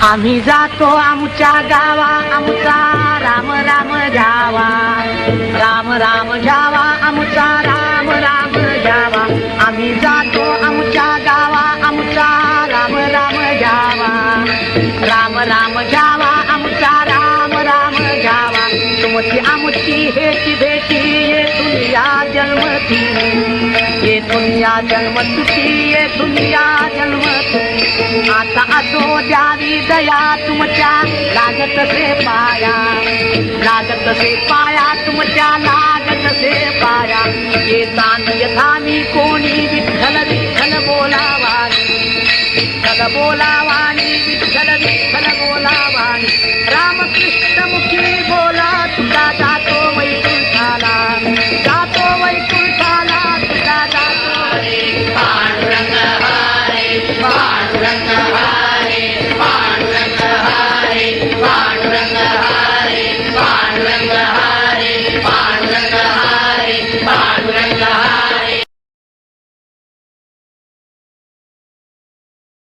आम्ही जातो आमच्या गावा आमचा राम राम जावा, राम राम जावा आमचा राम राम जावा. आम्ही जातो आमच्या गावा आमचा राम राम जावा, राम राम जावा आमचा राम राम जावा. तुमची आमची हेची भेटी येथून या जन्मती, येथून या जन्मतुती, येथून या जन्मतुती. आता असो द्यावी दया तुमच्या लागत से पाया, लागत से पाया तुमच्या लागत से पाया. येतान यथामी कोणी विठ्ठल विठ्ठल बोलावानी, विठ्ठल बोलावानी, विठ्ठल विठ्ठल बोलावानी. रामकृष्ण मुखी बोला तुका जातो वैकुंठी.